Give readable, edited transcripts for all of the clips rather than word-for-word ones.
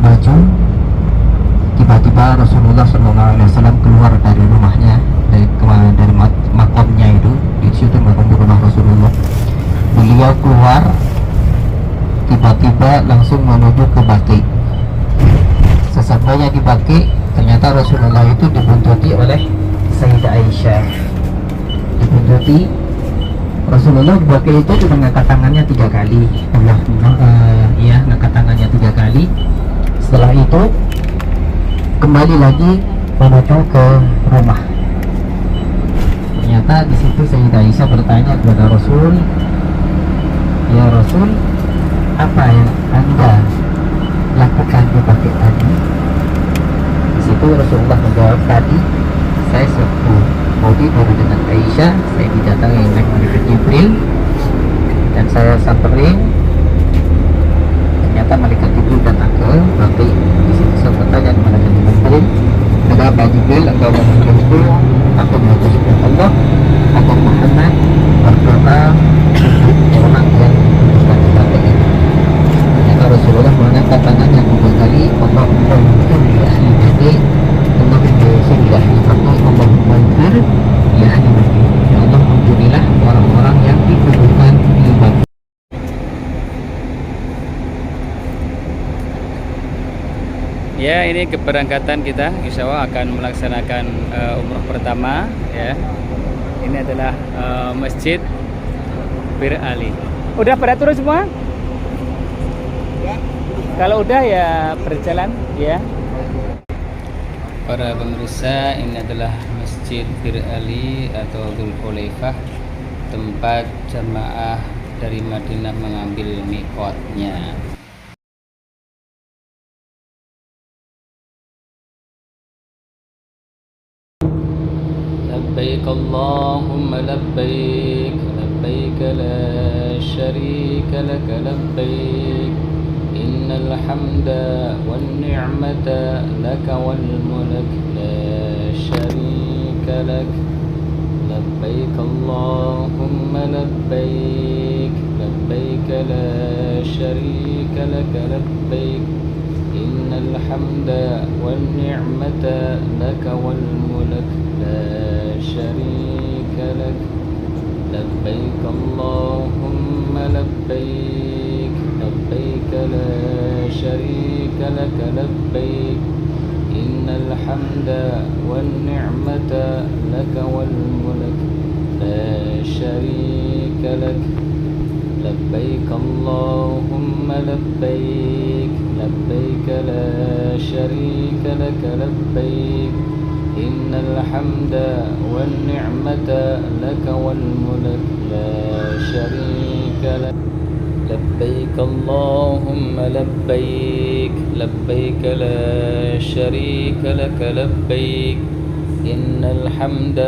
baju. Tiba-tiba Rasulullah SAW keluar dari rumahnya, dari makomnya itu. Di situ makom rumah Rasulullah. Beliau keluar, tiba-tiba langsung menuju ke Baqi. Sesampainya di Baqi, ternyata Rasulullah itu dibuntuti oleh Sayyidah Aisyah. Dibuntuti Rasulullah di Baqi itu cuma ngangkat tangannya 3 kali. Ngangkat tangannya 3 kali. Setelah itu kembali lagi menuju ke rumah. Ternyata di situ Sayyidah Aisyah bertanya kepada Rasul, "Ya Rasul, apa yang Anda lakukan di Baqi tadi?" Di situ Rasulullah menjawab, "Tadi saya sewaktu mau tidur dengan Aisyah, saya didatangi oleh malaikat Jibril dan saya samperin. Ternyata malaikat Jibril datang ke Baqi. Di situ saya bertanya kepada malaikat Jibril, 'Kenapa Jibril engkau mengutusku? Aku mengutusku Allah atau Muhammad berdoa untuk orang yang diputuskan di Baqi ini?' Ternyata Rasulullah mengangkat tangannya 3 kali. Allahumma ighfir li ahli Baqi, Allahumma ighfir li ahli Baqi, Allahumma ighfir li ahli Baqi. Ya Allah, ampunilah orang-orang yang dikuburkan di Baqi. Ya, ini keberangkatan kita. Insya Allah akan melaksanakan umroh pertama. Ya, ini adalah Masjid Bir Ali. Udah pada turun semua? Ya. Kalau udah ya berjalan. Ya. Para pemirsa, ini adalah Masjid Bir Ali atau Dzulhulaifah, tempat jamaah dari Madinah mengambil miqatnya. لبيك اللهم لبيك لبيك لا شريك لك لبيك إن الحمد والنعمة لك والملك لا شريك لك لبيك اللهم لبيك لبيك لا شريك لك لبيك إن الحمد والنعمة لك والملك لا شريك لك لبيك اللهم لبيك لبيك لا شريك لك لبيك إن الحمد والنعمة لك والملك لا شريك لك لبيك اللهم لبيك لبيك لا شريك لك لبيك إن الحمد والنعمة لك والملك لا شريك لك لبيك اللهم لبيك لبيك لا شريك لك لبيك إن الحمد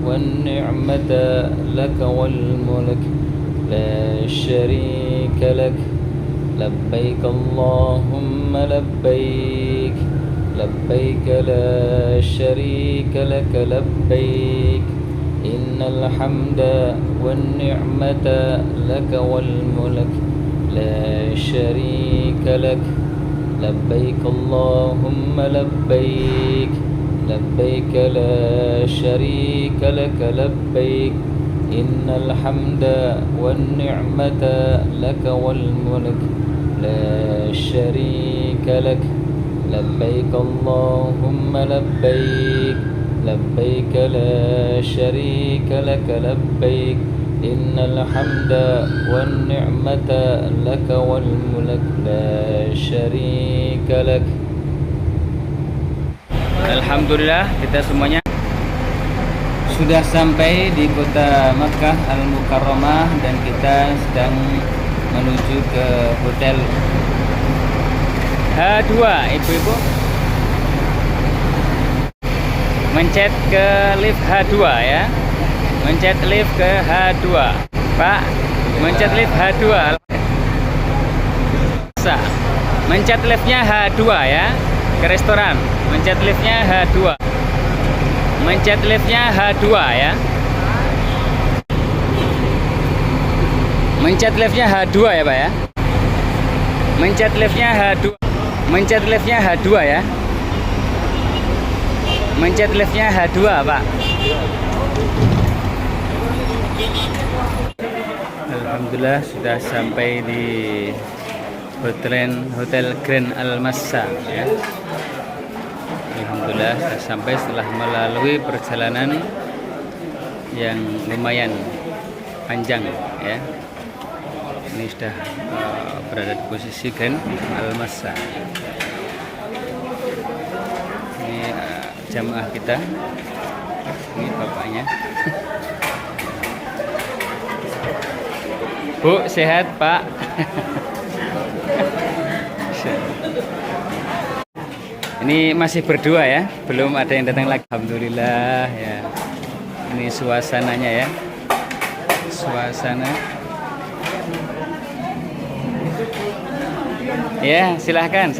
والنعمة لك والملك لا شريك لك لبيك اللهم لبيك لبيك لا شريك لك لبيك إن الحمد والنعمة لك والملك لا شريك لك لبيك اللهم لبيك لبيك لا شريك لك لبيك إن الحمد والنعمة لك والملك لا شريك لك لبيك اللهم لبيك لبيك لا شريك لك لبيك إن الحمد والنعمة لك والملك لا شريك لك. Alhamdulillah, kita semuanya sudah sampai di kota Makkah Al-Mukarramah dan kita sedang menuju ke hotel H2. Ibu-ibu mencet ke lift H2 ya, mencet lift ke H2. Pak, mencet lift H2. Mencet liftnya H2 ya, ke restoran. Mencet liftnya H2. Mencet liftnya H2 ya. Mencet liftnya H2 ya Pak ya. Mencet liftnya H2. Mencet liftnya H2 ya. Mencet liftnya H2 Pak. Alhamdulillah sudah sampai di Hotel Grand Al-Massa ya. Alhamdulillah sudah sampai setelah melalui perjalanan yang lumayan panjang ya. Ini sudah berada di posisi Grand Al-Massa. Ini jamaah kita. Ini bapaknya. Bu, sehat Pak? Ini masih berdua ya, belum ada yang datang lagi. Alhamdulillah ya. Ini suasananya ya. Suasana. Ya, silahkan.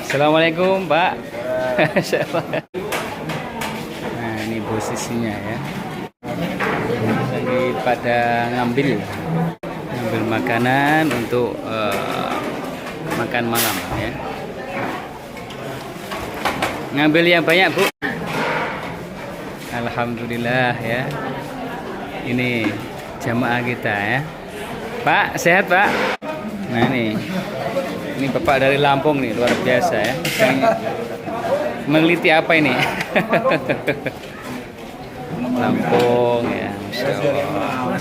Assalamualaikum Pak. Nah, ini posisinya ya. Lagi pada ngambil makanan untuk makan malam ya. Ngambil yang banyak Bu. Alhamdulillah ya. Ini jamaah kita ya. Pak, sehat Pak? Nah ini Bapak dari Lampung nih, luar biasa ya. Meneliti apa ini? Lampung ya, Masya Allah.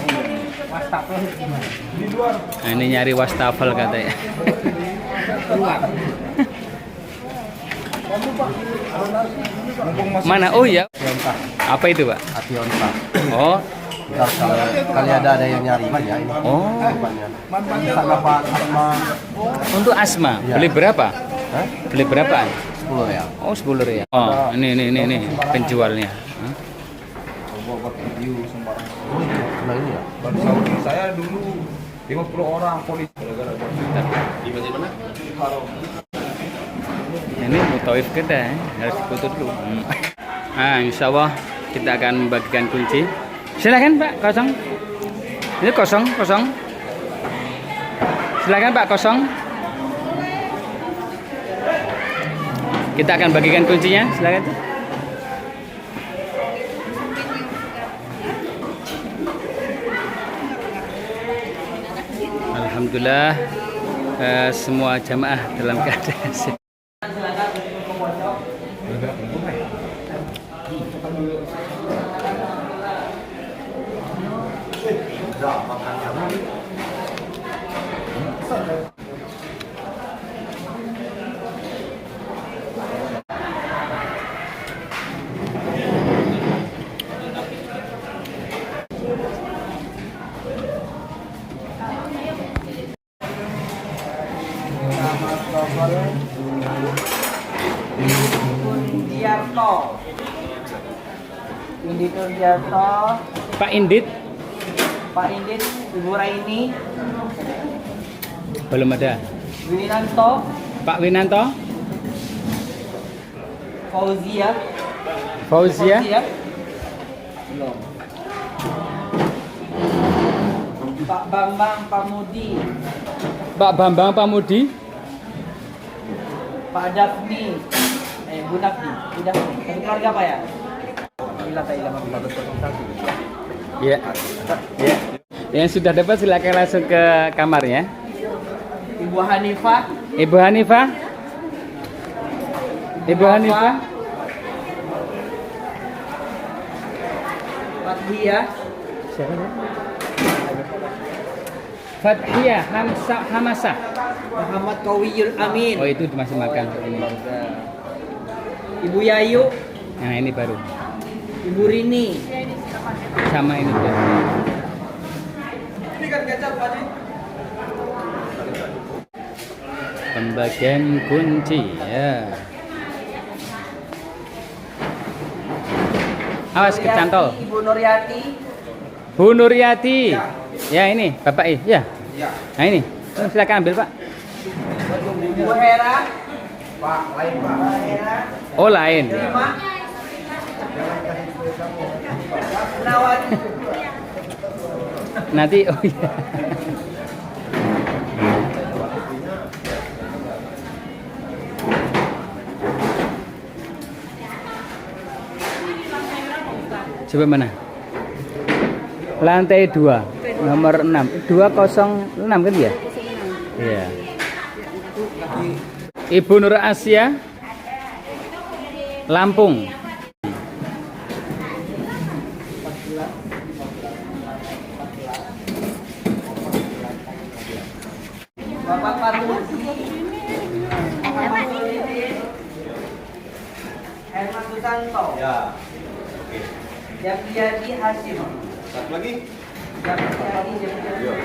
Nah, ini nyari wastafel katanya. Mana? Oh ya. Apa itu Pak? Apionta. Oh. Ntar kali ada yang nyari banyak ini. Oh. Ini sama Pak Asma. Untuk asma. Ya. Beli berapa? Hah? Beli berapaan? 10 ya. Oh 10 ya. Oh ini penjualnya. Hah? Buat video sembarang. Nah ini ya. Baru Saudi saya dulu 50 orang polisi gara-gara di mana? Haram. Ini mutawif kita ya. Harus diputus dulu. Nah, insya Allah kita akan membagikan kunci. Silakan Pak, kosong. Ini kosong. Silakan Pak, kosong. Kita akan bagikan kuncinya, silakan. Alhamdulillah semua jamaah dalam keadaan sehat. Indit Nurjarto, Pak Indit Pak Indit, Ibu Raini, belum ada. Winanto, Pak Winanto, Fauzia, Fauzia, belum. Pak Bambang Pamudi, Pak Bambang Pamudi, Pak Dafni, Bu Dafni, satu keluarga apa ya? ya. Yang sudah dapat silakan langsung ke kamarnya. Ibu Hanifah, Ibu Hanifah, Fathia, Fathia Hamasa. Muhammad Kawiyul Amin, Oh itu masih makan. Ibu Yayu, Nah ini baru. Ibu Rini, Sama ini juga. Pembagian kunci ya. Awas kecantol. Ibu Nuryati, Bu Nuryati. Ya ini Bapak ya. Nah ini. Silakan ambil Pak. Ibu Hera, Pak, lain Pak. Hera, Oh lain. Lima, Nawati, Nanti oh iya. Coba mana? Lantai 2, nomor 6. 206 kan ya? Iya. Ibu Nur Asia, Lampung. Bapak Fatul. Herman Susanto. Ya. Oke. Japriyadi Hasyim. Satu lagi. Japriyadi. Yuk.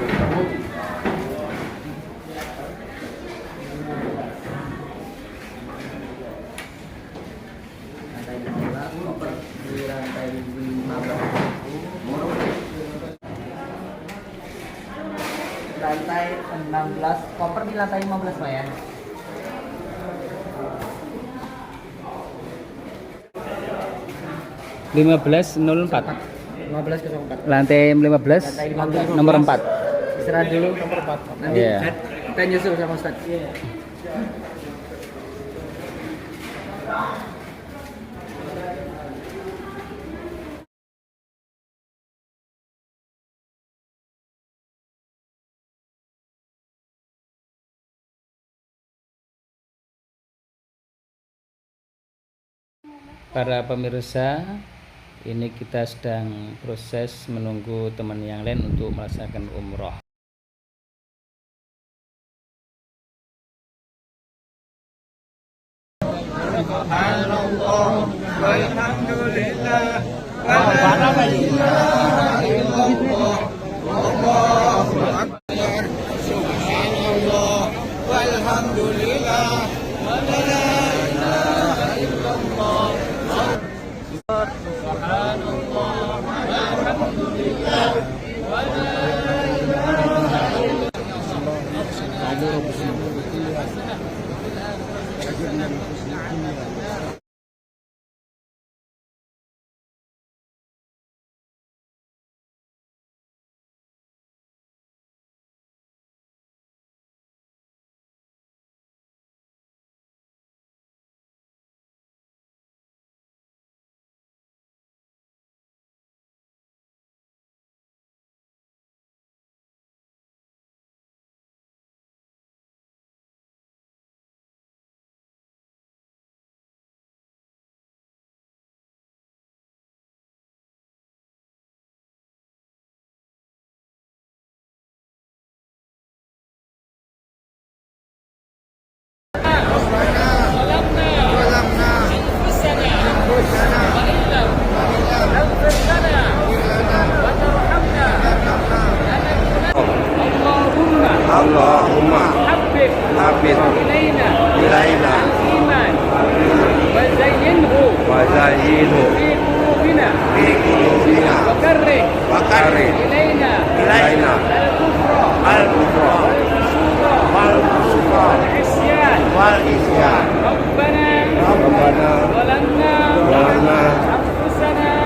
Lantai 16, koper di lantai 15 Pak ya. Lima belas 04. 1504. Lantai 15, Lantai 15. nomor 4. Istirahat dulu nomor 4. Nanti Iya. kita nyusul sama Ustaz. Para pemirsa, ini kita sedang proses menunggu teman yang lain untuk melaksanakan umroh. Allahumma habib ilaina iman wa zayyinhu fi qulubina wa karrih ilaina al-kufra wal fusuqa wal isyan Rabbana zalamna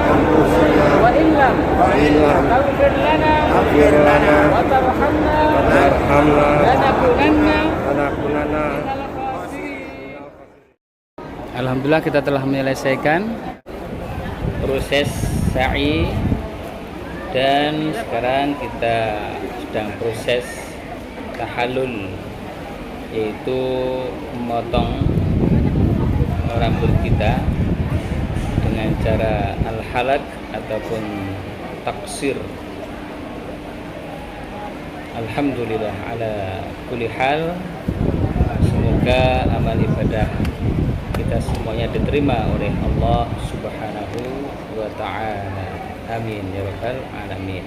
anfusana wa illam taghfir lana wa tarhamna lanakunanna Alhamdulillah kita telah menyelesaikan proses sa'i dan sekarang kita sedang proses tahallul, yaitu memotong rambut kita dengan cara al-halaq ataupun taksir. Alhamdulillah ala kulli hal, semoga amal ibadah kita semuanya diterima oleh Allah Subhanahu wa ta'ala. Amin ya rabbal alamin.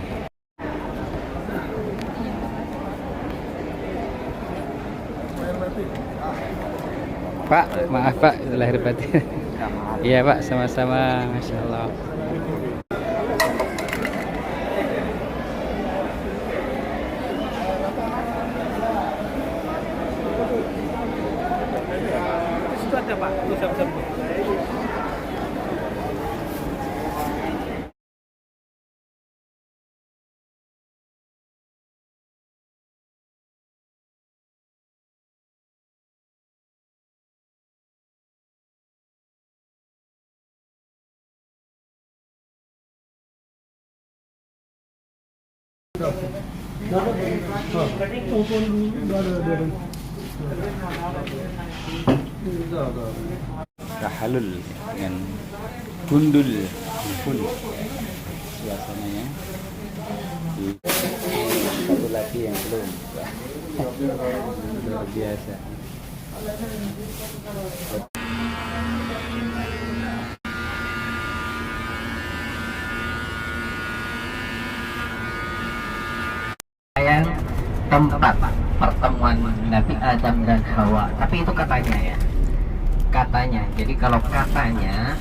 Pak, maaf Pak, lahir batin. Iya Pak, sama-sama, Masya Allah. Tahalul dengan gundul pun suasananya. Satu lagi yang belum. Luar biasa. Yang tempat pertemuan Nabi Adam dan Hawa. Tapi itu katanya ya. Katanya. Jadi kalau katanya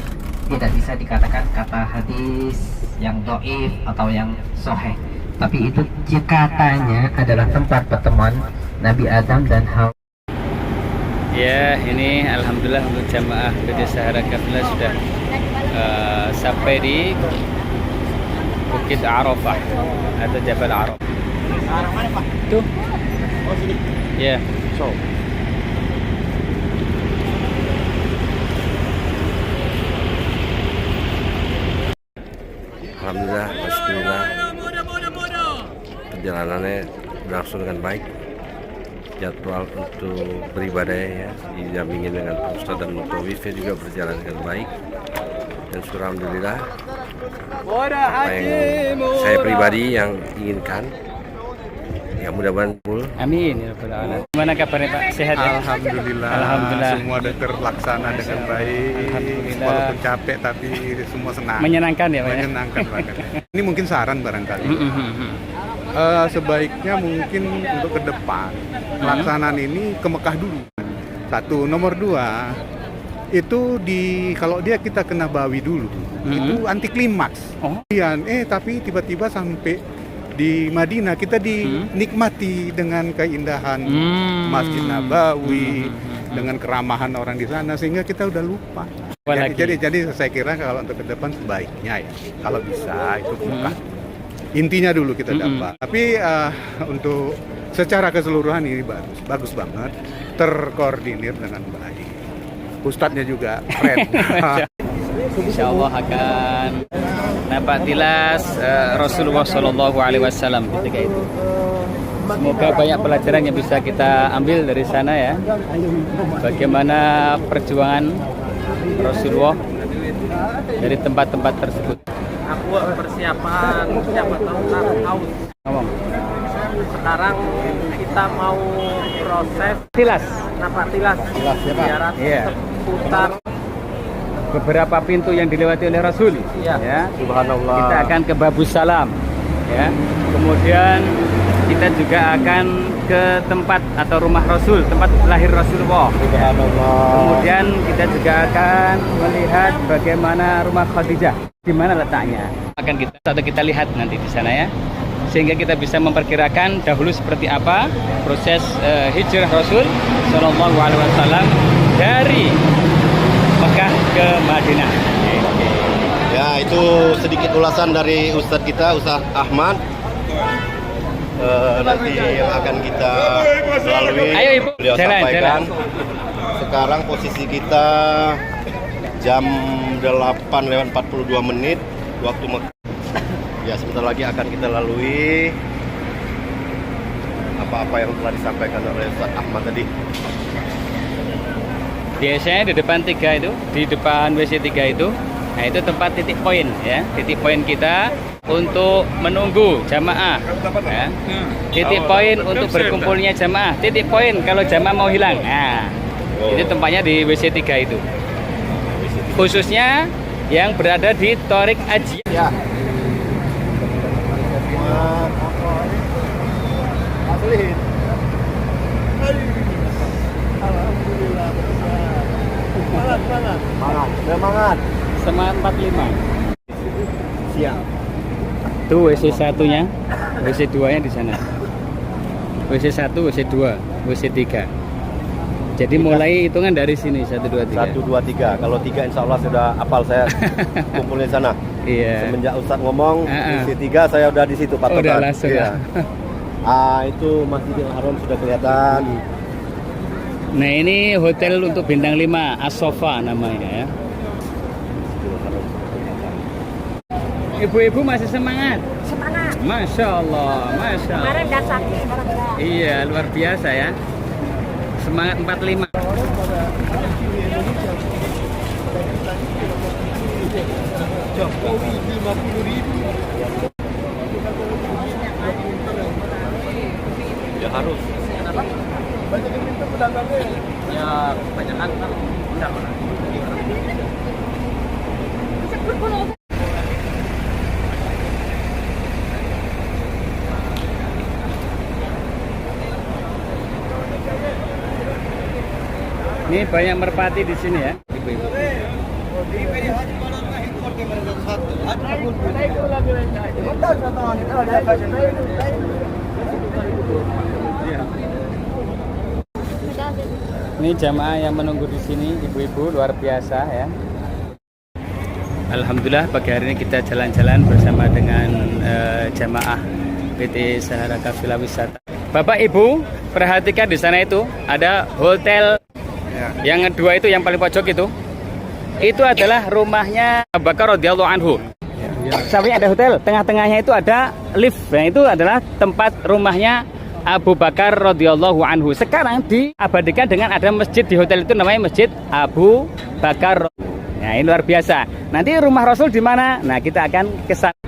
tidak bisa dikatakan kata hadis yang dhaif atau yang sahih. Tapi itu katanya adalah tempat pertemuan Nabi Adam dan Hawa. Ya, ini alhamdulillah untuk jamaah BD Sahara Kafilah sudah sampai di Bukit Arafah atau Jabal Arafah. Tuh. Oh sini. Ya. So. Alhamdulillah, Bismillah, perjalanannya berlangsung dengan baik. Jadwal untuk beribadah ya didampingi dengan Pak Ustadz dan Mutawif juga berjalan dengan baik. Dan alhamdulillah apa yang saya pribadi yang inginkan ya mudah-mudahan full. Amin ya rabbal alamin. Gimana kabarnya Pak? Sehat ya? Alhamdulillah. Alhamdulillah. Semua sudah terlaksana dengan baik. Alhamdulillah. Walaupun capek tapi semua senang. Menyenangkan ya Pak? Ya? Menyenangkan banget. Ini mungkin saran barangkali. Sebaiknya mungkin untuk ke depan pelaksanaan ini ke Mekah dulu. Satu, nomor dua itu kalau kita kena Bawi dulu itu anti klimaks. Tapi tiba-tiba sampai di Madinah kita dinikmati dengan keindahan Masjid Nabawi, dengan keramahan orang di sana sehingga kita udah lupa. Jadi saya kira kalau untuk ke depan sebaiknya ya kalau bisa itu bukan intinya dulu kita dapat. Tapi untuk secara keseluruhan ini bagus banget, terkoordinir dengan baik. Ustadznya juga keren. Insya Allah akan nampak tilas Rasulullah Shallallahu Alaihi Wasallam ketika itu. Semoga banyak pelajaran yang bisa kita ambil dari sana ya. Bagaimana perjuangan Rasulullah dari tempat-tempat tersebut. Aku persiapan siapa tahu haus. Ngomong. Sekarang kita mau proses Tilas. nampak tilas. Tilas ya Pak. Ziarah Iya. seputar Beberapa pintu yang dilewati oleh Rasul. Iya. Ya. Subhanallah. Kita akan ke Babus Salam. Ya. Kemudian kita juga akan ke tempat atau rumah Rasul, tempat lahir Rasulullah. Subhanallah. Kemudian kita juga akan melihat bagaimana rumah Khadijah, di mana letaknya. Akan kita lihat nanti di sana ya. Sehingga kita bisa memperkirakan dahulu seperti apa proses hijrah Rasul Shallallahu Alaihi Wasallam dari Mekah ke Madinah. Ya, itu sedikit ulasan dari Ustadz kita, Ustadz Ahmad. Nanti yang akan kita lalui. Ayo Ibu, beliau jalan. sampaikan. Sekarang posisi kita jam 8:42 waktu Mekah. Ya, sebentar lagi akan kita lalui apa-apa yang telah disampaikan oleh Ustadz Ahmad tadi. Biasanya di depan 3 itu, di depan WC 3 itu, nah itu tempat titik poin ya, titik poin kita untuk menunggu jamaah. Ya. Titik poin untuk berkumpulnya jamaah, titik poin kalau jamaah mau hilang. Nah, itu tempatnya di WC 3 itu. Khususnya yang berada di Thorik Aji. Ya. Semangat. Semangat 45. Siap. Itu WC 1-nya, WC 2-nya di sana. WC 1, WC 2, WC 3. Jadi mulai hitungan dari sini 1 2 3. 1 2 3. Kalau 3 insya Allah sudah hafal saya kumpulin sana. Iya. Semenjak Ustadz ngomong di 3 saya udah di situ patokan. Udah langsung. Iya. Itu Masjidil Haram sudah kelihatan. Nah, ini hotel untuk bintang 5, As-Sofa namanya ya. Ibu-ibu masih semangat? Semangat. Masya Allah, Masya Allah. Kemarin udah sakit. Iya, luar biasa ya. Semangat 45. Jokowi 50.000. Ya harus. Banyak yang minta pedagangnya. Ya kebanyakan kan enggak mana. Ini banyak merpati di sini ya, ibu-ibu. Ini jamaah yang menunggu di sini, ibu-ibu, luar biasa ya. Alhamdulillah pagi hari ini kita jalan-jalan bersama dengan jamaah PT Sahara Kafilah Wisata. Bapak Ibu, perhatikan di sana itu ada hotel. Yang kedua itu yang paling pojok itu adalah rumahnya Abu Bakar radhiyallahu anhu. Sampingnya ada hotel, tengah-tengahnya itu ada lift. Nah, itu adalah tempat rumahnya Abu Bakar radhiyallahu anhu. Sekarang diabadikan dengan ada masjid di hotel itu namanya Masjid Abu Bakar. Nah, ini luar biasa. Nanti rumah Rasul di mana? Nah, kita akan ke sana.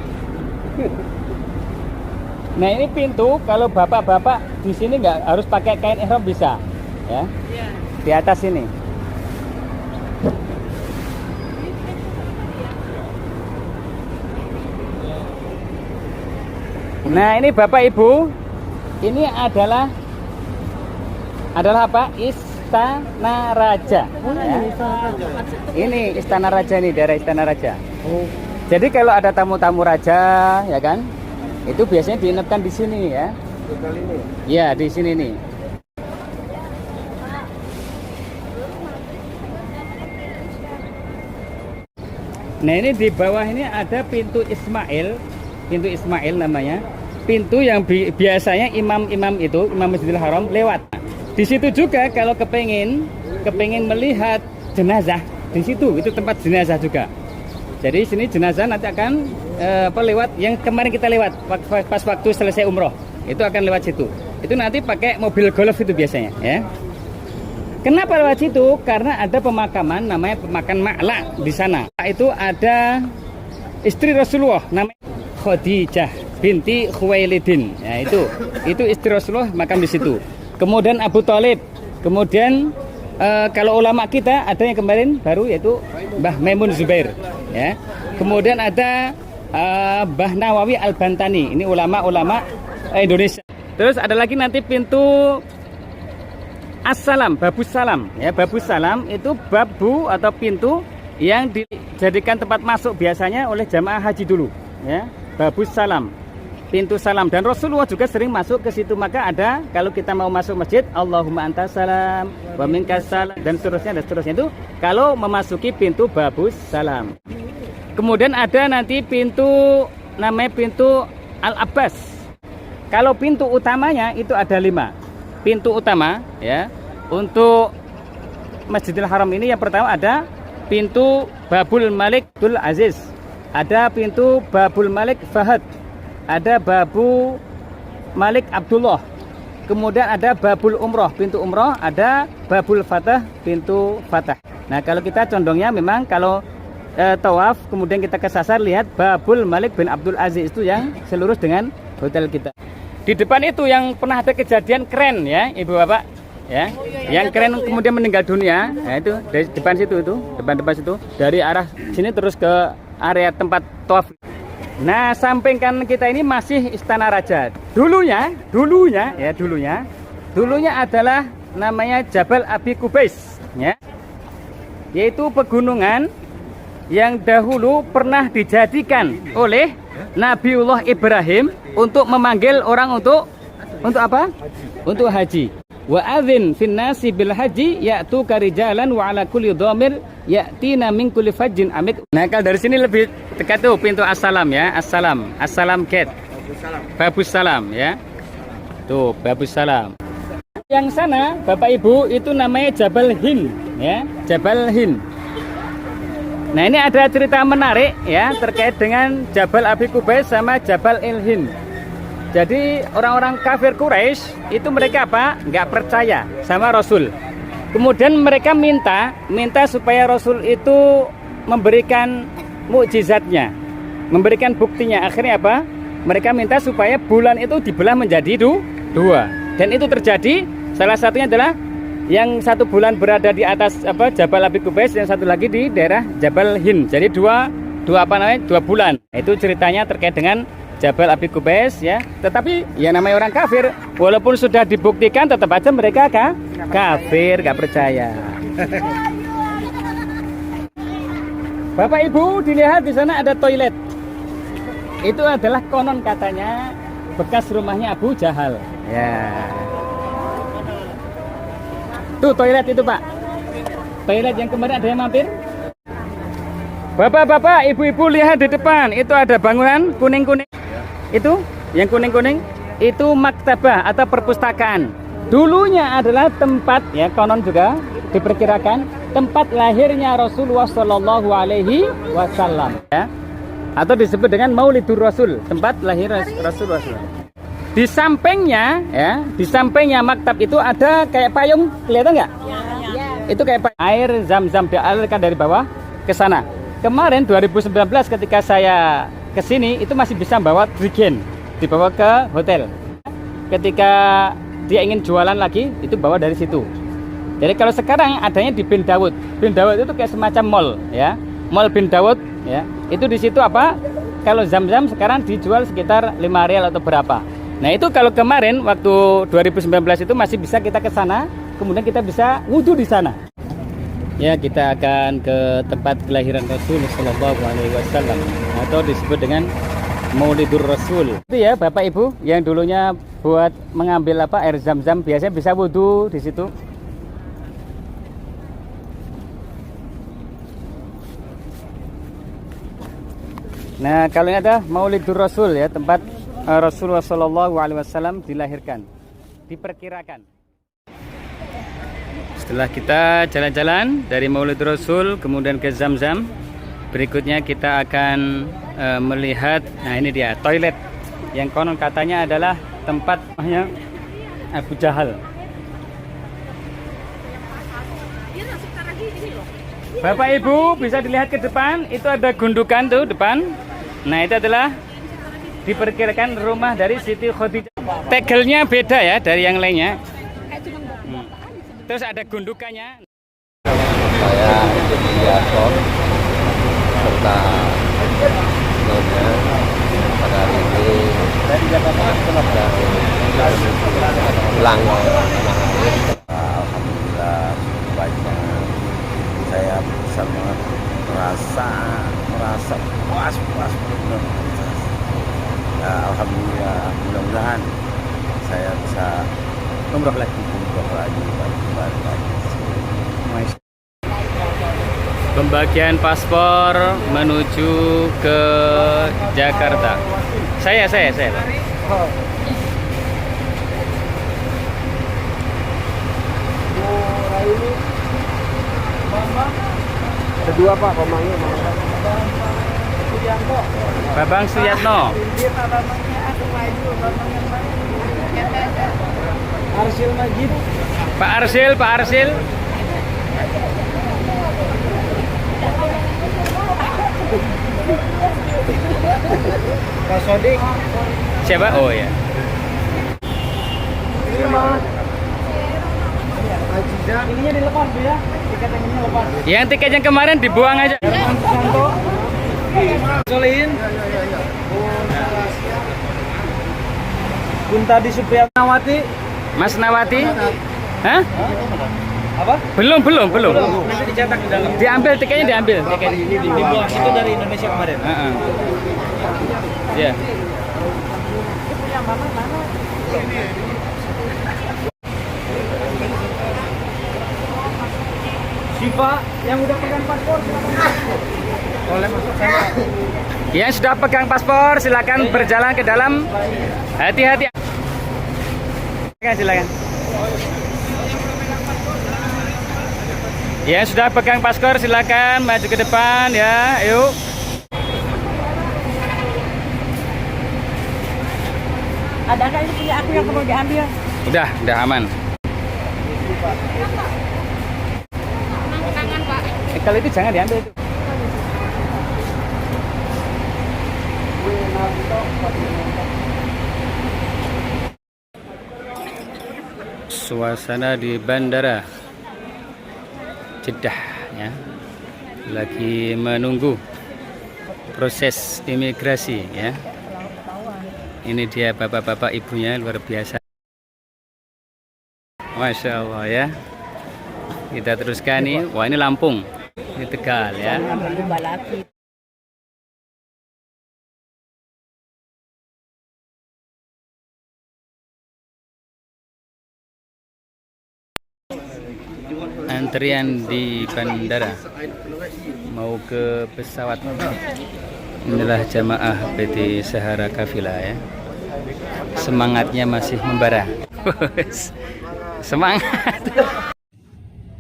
Nah, ini pintu. Kalau bapak-bapak di sini nggak harus pakai kain ihram bisa, ya. Di atas ini. Nah, ini Bapak Ibu, ini adalah apa? Istana Raja. Ya. Ini Istana Raja, ini daerah Istana Raja. Jadi kalau ada tamu-tamu raja, ya kan? Itu biasanya diinapkan di sini ya. Ya, di sini nih. Nah, ini di bawah ini ada pintu Ismail namanya. Pintu yang biasanya imam-imam itu, Imam Masjidil Haram lewat. Di situ juga kalau kepengin melihat jenazah, di situ itu tempat jenazah juga. Jadi sini jenazah nanti akan lewat yang kemarin kita lewat pas waktu selesai umroh. Itu akan lewat situ. Itu nanti pakai mobil golf itu biasanya, ya. Kenapa lewat situ? Karena ada pemakaman namanya pemakaman Ma'la di sana. Itu ada istri Rasulullah namanya Khadijah binti Khuwailidin. Ya, itu istri Rasulullah makam di situ. Kemudian Abu Thalib. Kemudian kalau ulama kita ada yang kemarin baru yaitu Mbah Maimun Zubair. Ya. Kemudian ada Mbah Nawawi Al-Bantani. Ini ulama-ulama Indonesia. Terus ada lagi nanti pintu As-Salam, Babus Salam. Ya, Babus Salam itu babu atau pintu yang dijadikan tempat masuk biasanya oleh jamaah haji dulu. Ya, Babus Salam, pintu salam. Dan Rasulullah juga sering masuk ke situ. Maka ada kalau kita mau masuk masjid, Allahumma antas salam, wa minkas salam, dan seterusnya itu kalau memasuki pintu Babus Salam. Kemudian ada nanti pintu namanya pintu Al-Abbas. Kalau pintu utamanya itu ada 5. Pintu utama ya untuk Masjidil Haram ini yang pertama ada pintu Babul Malik Abdul Aziz, ada pintu Babul Malik Fahad, ada Babu Malik Abdullah, kemudian ada Babul Umroh, pintu Umroh, ada Babul Fatah, pintu Fatah. Nah, kalau kita condongnya memang kalau tawaf kemudian kita kesasar lihat Babul Malik bin Abdul Aziz itu yang selurus dengan hotel kita. Di depan itu yang pernah ada kejadian keren ya, Ibu Bapak, ya. Yang keren kemudian meninggal dunia, ya itu dari depan situ itu, depan situ, dari arah sini terus ke area tempat tawaf. Nah, samping kanan kita ini masih Istana Raja. Dulunya adalah namanya Jabal Abi Kubais, ya. Yaitu pegunungan yang dahulu pernah dijadikan oleh Nabiullah Ibrahim untuk memanggil orang untuk apa? Untuk haji. Wa adzin fin nasi bil haji ya'tu karijalan wa ala kulli dhamir ya'tina min kulli fajjin amik. Nah, kalau dari sini lebih dekat tuh pintu As-Salam ya, As-Salam gate. Babus Salam ya. Tuh, Babus Salam. Yang sana Bapak Ibu itu namanya Jabal Hind ya, Jabal Hind. Nah, ini ada cerita menarik ya terkait dengan Jabal Abi Kubais sama Jabal Il Hind. Jadi orang-orang kafir Quraisy itu mereka apa? Nggak percaya sama Rasul. Kemudian mereka minta supaya Rasul itu memberikan mukjizatnya, memberikan buktinya. Akhirnya apa? Mereka minta supaya bulan itu dibelah menjadi dua. Dan itu terjadi. Salah satunya adalah yang satu bulan berada di atas Jabal Abi Qubais, yang satu lagi di daerah Jabal Hind. Jadi dua bulan. Itu ceritanya terkait dengan Jabal Abi Qubais ya. Tetapi ya namanya orang kafir, walaupun sudah dibuktikan tetap aja mereka kafir, gak percaya. Bapak Ibu, dilihat di sana ada toilet. Itu adalah konon katanya bekas rumahnya Abu Jahal. Ya. Tuh toilet itu, Pak. Toilet yang kemarin ada yang mampir. Bapak-bapak, ibu-ibu lihat di depan, itu ada bangunan kuning-kuning. Itu yang kuning-kuning itu maktabah atau perpustakaan. Dulunya adalah tempat ya, konon juga diperkirakan tempat lahirnya Rasulullah Shallallahu Alaihi Wasallam ya, atau disebut dengan Maulidur Rasul, tempat lahir Rasulullah. Di sampingnya ya, di sampingnya maktab itu ada kayak payung, kelihatan nggak? Ya. Itu kayak air zam-zam dialirkan dari bawah ke sana. Kemarin 2019 ketika saya ke sini itu masih bisa bawa drigen, dibawa ke hotel. Ketika dia ingin jualan lagi, itu bawa dari situ. Jadi kalau sekarang adanya di Bin Dawud. Bin Dawud itu kayak semacam mall ya. Mall Bin Dawud ya. Itu di situ apa? Kalau zam-zam sekarang dijual sekitar 5 rial atau berapa. Nah, itu kalau kemarin waktu 2019 itu masih bisa kita ke sana, kemudian kita bisa wudhu di sana. Ya, kita akan ke tempat kelahiran Rasul Sallallahu Alaihi Wasallam atau disebut dengan Maulidur Rasul. Itu ya Bapak Ibu yang dulunya buat mengambil air zam-zam, biasanya bisa wudhu di situ. Nah, kalau ini ada Maulidur Rasul ya, tempat Rasulullah Sallallahu Alaihi Wasallam dilahirkan, diperkirakan. Setelah kita jalan-jalan dari Maulid Rasul kemudian ke Zam-Zam, berikutnya kita akan melihat, nah ini dia toilet yang konon katanya adalah tempatnya Abu Jahal. Bapak Ibu bisa dilihat ke depan, itu ada gundukan tuh depan. Nah, itu adalah diperkirakan rumah dari Siti Khadijah. Tegelnya beda ya dari yang lainnya. Terus ada gundukannya. Saya jadi Yason serta nyonya pada hari ini pulang. Alhamdulillah banyak. Saya bisa merasa puas benar. Ya, alhamdulillah, mudah-mudahan saya bisa umroh lagi. Pembagian paspor menuju ke Jakarta. Saya. Kedua Pak, pemangnya Babang Suyatno. Arsil Majid. Pak Arsil. Pak Sodik. Siapa? Oh ya. Ininya dilepas Bu ya. Tiket yang ini lepas. Yang tiket yang kemarin dibuang aja. Santo. Solihin. Buntadi Supriyatnawati. Mas Nawati. Hah? Apa? Belum. Nanti dicetak di dalam. Diambil tiketnya, diambil. Tiket. Dibuang itu dari Indonesia kemarin. Ya. Siva yang udah pegang paspor boleh masuk sana. Yang sudah pegang paspor silakan berjalan ke dalam. Hati-hati. Silakan. Yang sudah pegang paspor silakan maju ke depan ya. Yuk. Ada ini punya aku yang perlu diambil. Udah aman. Kalau itu jangan diambil itu. Suasana di bandara Jeddah ya, lagi menunggu proses imigrasi ya. Ini dia bapak-bapak ibunya luar biasa. Masya Allah ya. Kita teruskan nih. Wah ini Lampung, ini Tegal ya. Antrian di bandara mau ke pesawat. Inilah jamaah PT Sahara Kafilah ya. Semangatnya masih membara. Semangat.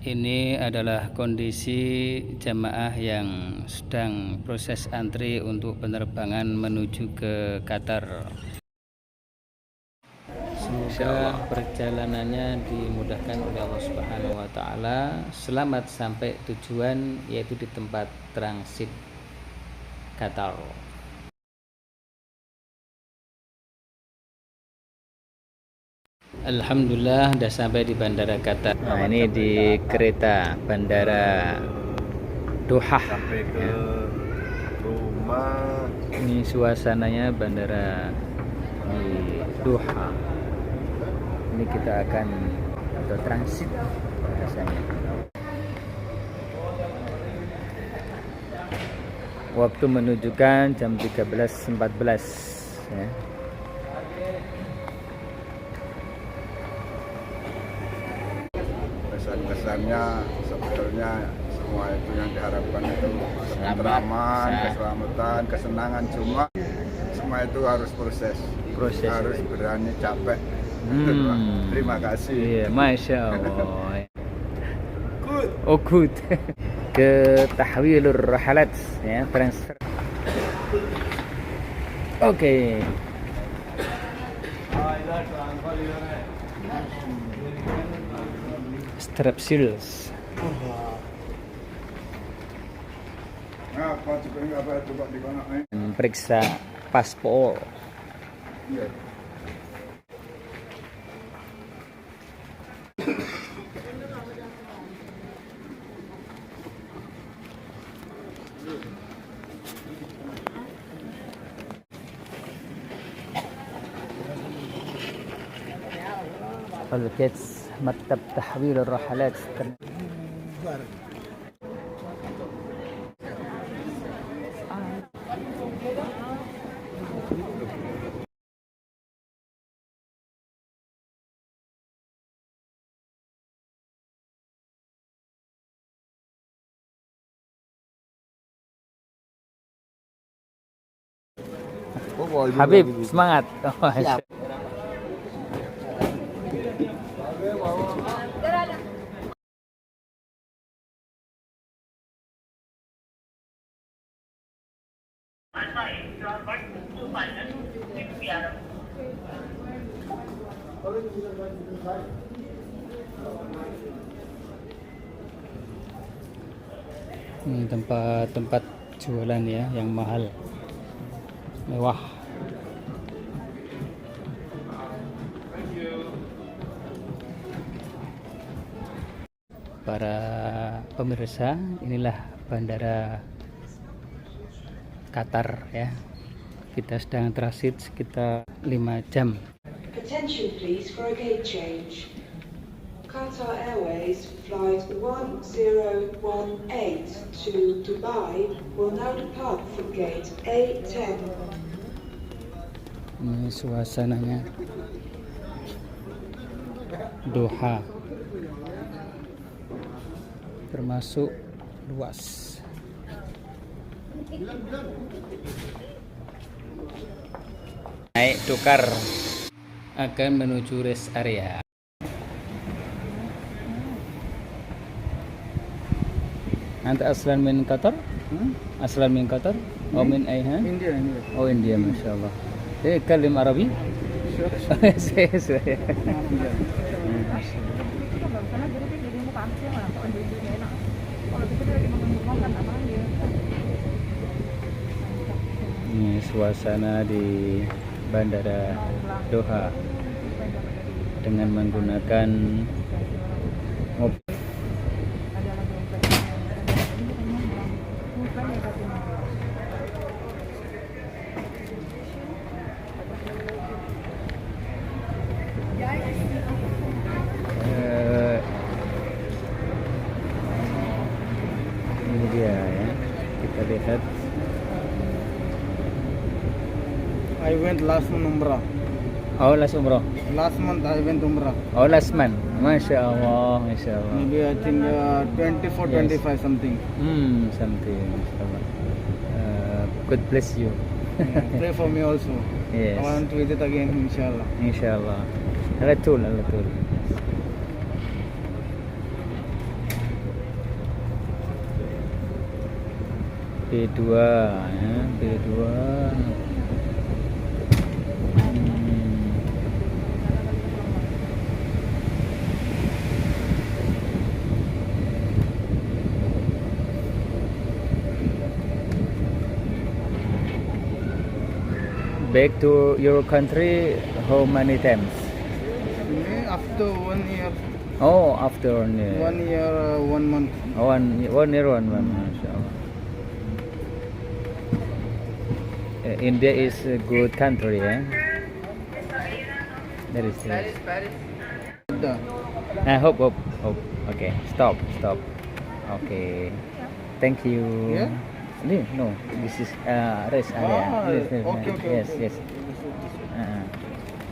Ini adalah kondisi jamaah yang sedang proses antri untuk penerbangan menuju ke Qatar. Semoga perjalanannya dimudahkan oleh Allah Subhanahu wa taala, selamat sampai tujuan yaitu di tempat transit Qatar. Alhamdulillah sudah sampai di bandara Qatar. Nah, ini di kereta bandara Doha. Sampai ke rumah. Ini suasananya bandara di Doha. Ini kita akan atau transit bahasanya. Waktu menunjukkan jam 13.14 ya. Kesan-kesannya sebetulnya semua itu yang diharapkan itu keselamatan, keselamatan, kesenangan, cuma semua itu harus proses. Harus berani capek. Terima kasih. Iya, Masya Allah. Good. Oh good. Ke tahwilur rahalat ya, transfer. Oke. Strepsils. Periksa paspor. الكيتس مكتب تحويل الرحلات. Habib, semangat. Siap. Ini tempat-tempat jualan ya yang mahal, mewah. Para pemirsa, inilah bandara Qatar ya. Kita sedang transit sekitar 5 jam. Attention please for a gate change. Qatar Airways flight 1018 to Dubai will now depart from gate A10. Ini suasananya Doha, termasuk luas. Naik tukar akan menuju rest area. Anta aslan min Qatar? Aslan min Qatar? Atau min ayhan? India. Oh India, masya Allah. Kalim Arabi? Sesuai. Ini suasana di Bandara Doha dengan menggunakan mobil. Ini dia ya, kita lihat. I went last umrah. Oh, last umroh. Last month I went umrah. Oh, last month. Masya Allah, Masya Allah. Maybe I think 24, Yes. 25 something. Something. Masya Allah. God bless you. Pray for me also. Yes. I want to visit again, inshallah. Insyaallah. Alatul, alatul. B2 ya, B2. Back to your country how many times? After 1 year, Oh, after 1 year. 1 year, 1 month. 1 year, 1 month, mashallah. India is a good country, eh? That is it. Hope. Okay, stop. Okay, thank you. Yeah? No, this is rest area. Okay. Yes.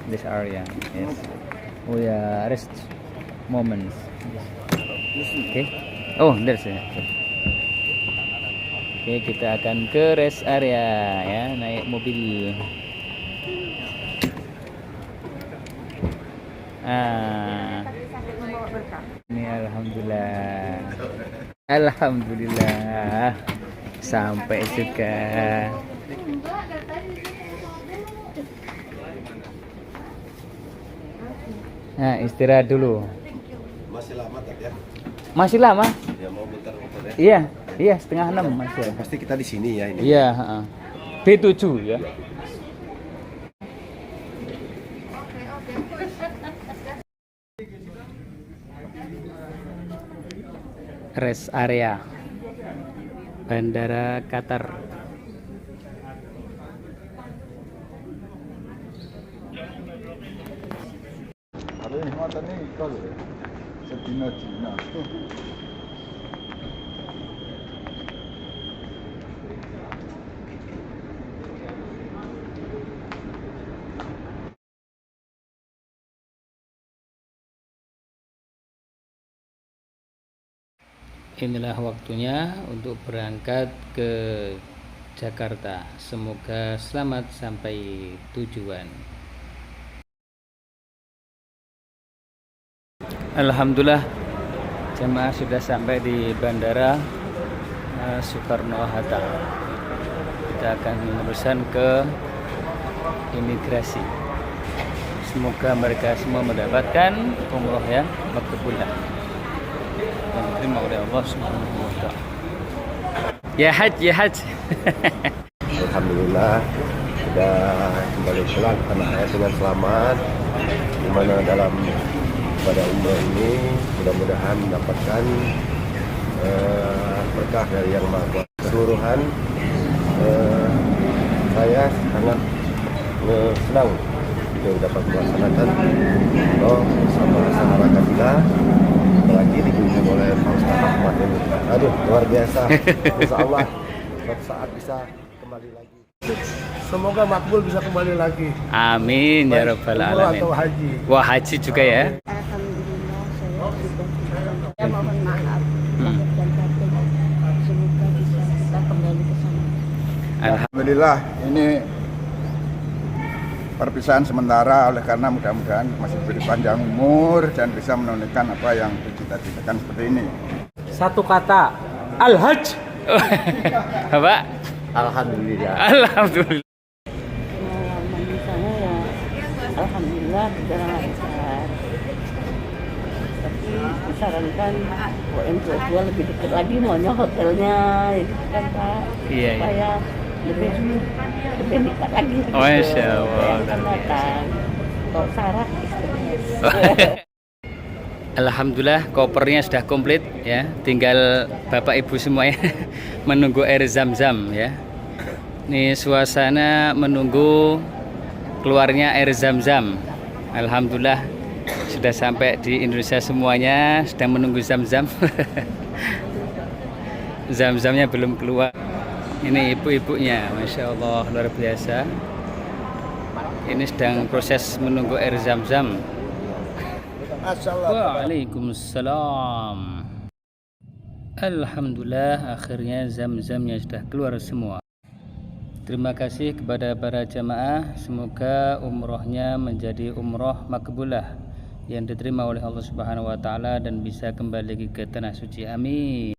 This area, yes. We rest moments. Okay. Oh, there's it. Oke, kita akan ke rest area ya, naik mobil. Ini alhamdulillah sampai juga. Nah, istirahat dulu. Masih lama tadi ya? Masih lama? Ya mau muter-muter ya? Iya, 5:30 masih. Pasti kita di sini ya ini. Iya, B7 ya. Rest area Bandara Qatar. Ada yang mata nih kalau setina Cina. Inilah waktunya untuk berangkat ke Jakarta. Semoga selamat sampai tujuan. Alhamdulillah, jemaah sudah sampai di Bandara Soekarno-Hatta. Kita akan meneruskan ke imigrasi. Semoga mereka semua mendapatkan umroh yang makbulah yang diterima oleh Allah Subhanahu wa Ta'ala. Ya Haj. Alhamdulillah sudah kembali pulang ke tanah air dengan selamat. Di mana dalam pada umrah ini mudah-mudahan mendapatkan berkah dari Yang Maha Kuasa. Keseluruhan saya sangat senang untuk dapat melaksanakan bersama sahabat kita, apalagi dipimpin oleh Pak Ustaz Ahmad ini. Aduh, luar biasa. Insya Allah suatu saat bisa kembali lagi. Semoga makbul bisa kembali lagi. Amin ya rabbal alamin. Atau haji. Wah, haji juga ya. Alhamdulillah saya sudah. Saya mohon maaf lahir dan batin. Semoga bisa kita kembali ke sana. Alhamdulillah ini perpisahan sementara, oleh karena mudah-mudahan masih diberi panjang umur dan bisa menunaikan apa yang dicita-citakan seperti ini. Satu kata, Al-Hajj. Bapak, Alhamdulillah. alhamdulillah. Pengalaman di sana ya Alhamdulillah berjalan lancar. Tapi disarankan UM22 lebih dekat lagi maunya hotelnya, gitu kan Pak. Iya, iya. Supaya lebih nikmat lagi. gitu. Oh, Insya Allah, Yang akan luar biasa. datang. Kalau syarat istrinya. Alhamdulillah kopernya sudah komplit ya, tinggal Bapak Ibu semuanya menunggu air zam-zam ya. Ini suasana menunggu keluarnya air zam-zam. Alhamdulillah sudah sampai di Indonesia semuanya, sedang menunggu zam-zam. Zam-zamnya belum keluar. Ini ibu-ibunya, Masya Allah luar biasa. Ini sedang proses menunggu air zam-zam. Waalaikumsalam. Alhamdulillah akhirnya zam-zamnya sudah keluar semua. Terima kasih kepada para jamaah. Semoga umrohnya menjadi umroh makbulah yang diterima oleh Allah Subhanahu wa taala dan bisa kembali ke tanah suci. Amin.